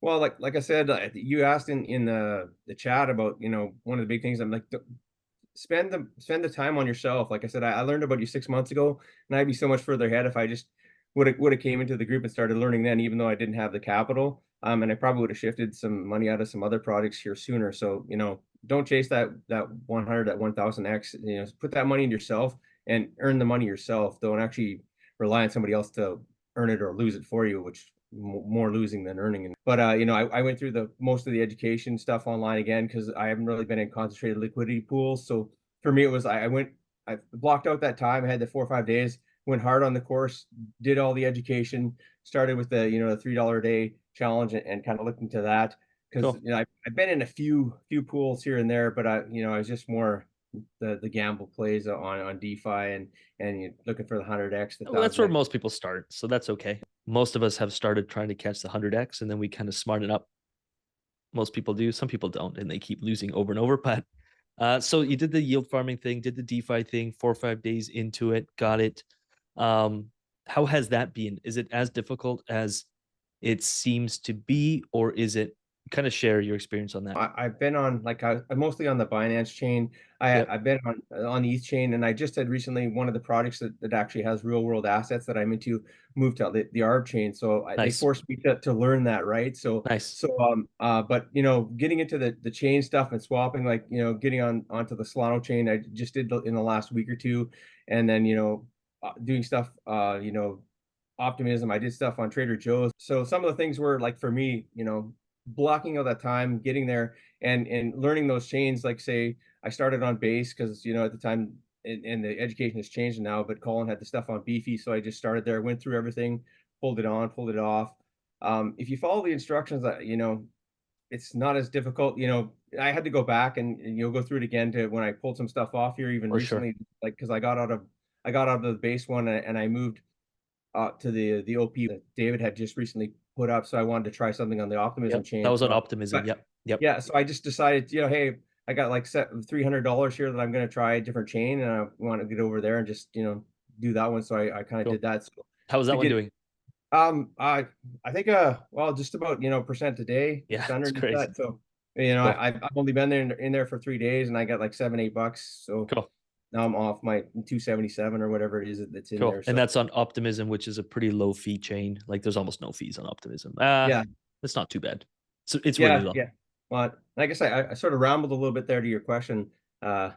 Well, like I said, you asked in the chat about, one of the big things. I'm like, spend the time on yourself. Like I said, I learned about you 6 months ago, and I'd be so much further ahead if I just would have came into the group and started learning then, even though I didn't have the capital. And I probably would have shifted some money out of some other projects here sooner. So, don't chase that 100, that 1000x. Put that money in yourself and earn the money yourself. Don't actually rely on somebody else to earn it or lose it for you, which more losing than earning. But I went through the most of the education stuff online again because I haven't really been in concentrated liquidity pools. So for me, it was I blocked out that time. I had the 4 or 5 days, went hard on the course, did all the education, started with the $3 a day challenge and kind of looked into that because Cool. I've been in a few pools here and there, but I was just more the gamble plays on DeFi and you're looking for the 100x, the Well, that's where 1000x. most people start, so that's okay. Most of us have started trying to catch the 100x, and then we kind of smarten up. Most people do. Some people don't, and they keep losing over and over. But so you did the yield farming thing, did the DeFi thing, 4 or 5 days into it, got it. Um, how has that been? Is it as difficult as it seems to be, or is it kind of share your experience on that? I've been on I'm mostly on the Binance chain. Yep. I've been on the ETH chain, and I just had recently one of the projects that actually has real world assets that I'm into moved to the ARB chain. So they Nice. forced me to learn that, right? Nice. But getting into the chain stuff and swapping, like getting onto the Solana chain, I just did in the last week or two, and then doing stuff, optimism. I did stuff on Trader Joe's. So some of the things were like for me, blocking out that time, getting there and learning those chains. Like say I started on base because at the time and the education has changed now, but Colin had the stuff on beefy. So I just started there, went through everything, pulled it on, pulled it off. If you follow the instructions, it's not as difficult. I had to go back and you'll go through it again to when I pulled some stuff off here, even For sure. recently, like because I got out of the base one and I moved to the OP that David had just recently put up. So I wanted to try something on the optimism Yep. That chain. was on optimism. But Yep. Yep. yeah, so I just decided, hey, I got like set $300 here that I'm going to try a different chain, and I want to get over there and just do that one. So I kind of Cool. did that. So How was that to one get doing? I think well just about percent a day, Yeah, just it's underneath crazy. that. So Cool. I've only been there in there for 3 days, and I got like $7-8. So Cool. now I'm off my 277 or whatever it is that's in there. Cool. And So that's on Optimism, which is a pretty low fee chain. Like there's almost no fees on Optimism. yeah. It's not too bad. So it's really Yeah, low. yeah. Well, I guess I sort of rambled a little bit there to your question,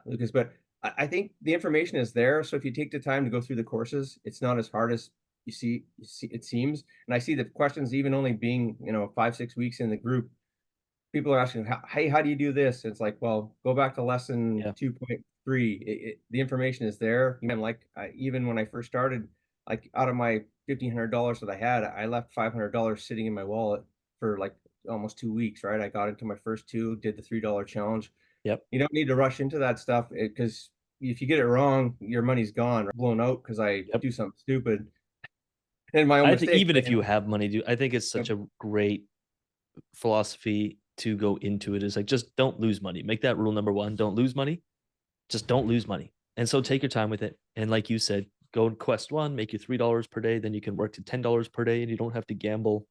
Lucas, but I think the information is there. So if you take the time to go through the courses, it's not as hard as you see it seems. And I see the questions even only being, 5, 6 weeks in the group. People are asking, "Hey, how do you do this?" It's like, well, go back to lesson Yeah. 2.3. The information is there. And like even when I first started, like out of my $1,500 that I had, I left $500 sitting in my wallet for like almost 2 weeks. Right, I got into my first two, did the $3 challenge. Yep. You don't need to rush into that stuff because if you get it wrong, your money's gone, blown out because I Yep. do something stupid and my own I think mistake. even if you have money, dude, I think it's Yep. such a great philosophy to go into it. Is like just don't lose money. Make that rule number one. Don't lose money. Just don't lose money. And so take your time with it. And like you said, go in quest one, make you $3 per day, then you can work to $10 per day and you don't have to gamble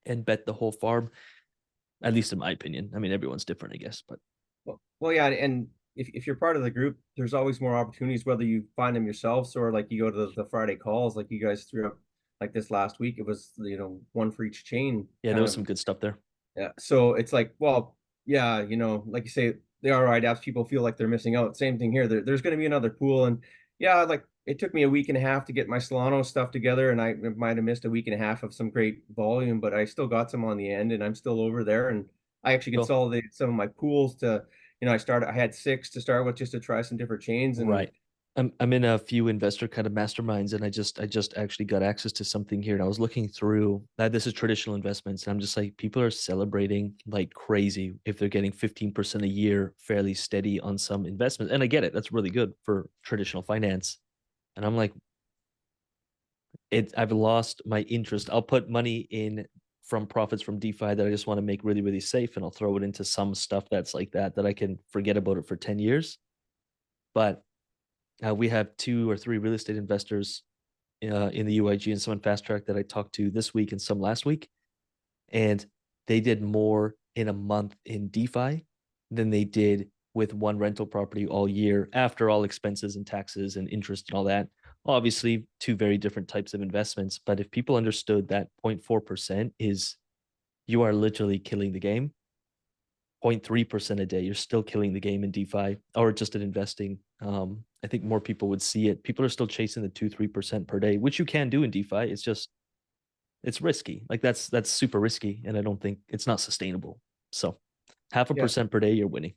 and bet the whole farm. At least in my opinion. I mean, everyone's different, I guess, but Well, yeah, and if you're part of the group, there's always more opportunities, whether you find them yourselves or like you go to the Friday calls, like you guys threw up like this last week. It was one for each chain, yeah, there kind was of. some good stuff there. Yeah. So it's like, well, yeah, like you say, the ROI Dapps people feel like they're missing out. Same thing here. There's going to be another pool, and yeah, like it took me a week and a half to get my Solano stuff together, and I might have missed a week and a half of some great volume, but I still got some on the end, and I'm still over there, and I actually Cool. consolidated some of my pools to, I had 6 to start with just to try some different chains, and Right. I'm in a few investor kind of masterminds, and I just actually got access to something here, and I was looking through that. This is traditional investments, and I'm just like, people are celebrating like crazy if they're getting 15% a year fairly steady on some investments. And I get it, that's really good for traditional finance. And I'm like, I've lost my interest. I'll put money in from profits from DeFi that I just want to make really, really safe, and I'll throw it into some stuff that's like that I can forget about it for 10 years. But we have 2 or 3 real estate investors in the UIG and some in Fast Track that I talked to this week and some last week. And they did more in a month in DeFi than they did with one rental property all year after all expenses and taxes and interest and all that. Obviously, two very different types of investments. But if people understood that 0.4% is, you are literally killing the game, 0.3% a day, you're still killing the game in DeFi or just in investing. I think more people would see it. People are still chasing the 2-3% per day, which you can do in DeFi. It's just, it's risky. Like that's super risky. And I don't think it's not sustainable. So half a Yeah. percent per day, you're winning.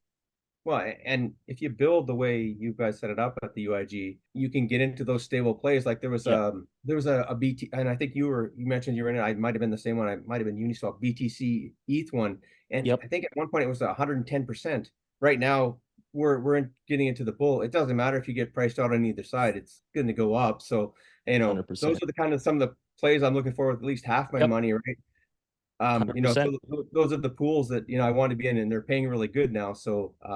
Well, and if you build the way you guys set it up at the UIG, you can get into those stable plays. Like Yeah. there was a BT, and I think you mentioned you were in it. I might have been the same one. I might have been Uniswap BTC ETH one, and Yep. I think at one point it was 110%. Right now getting into the bull. It doesn't matter if you get priced out on either side; it's going to go up. So those 100%. are the kind of some of the plays I'm looking for with at least half my Yep. money. Right. So 100%. those are the pools that I want to be in, and they're paying really good now. So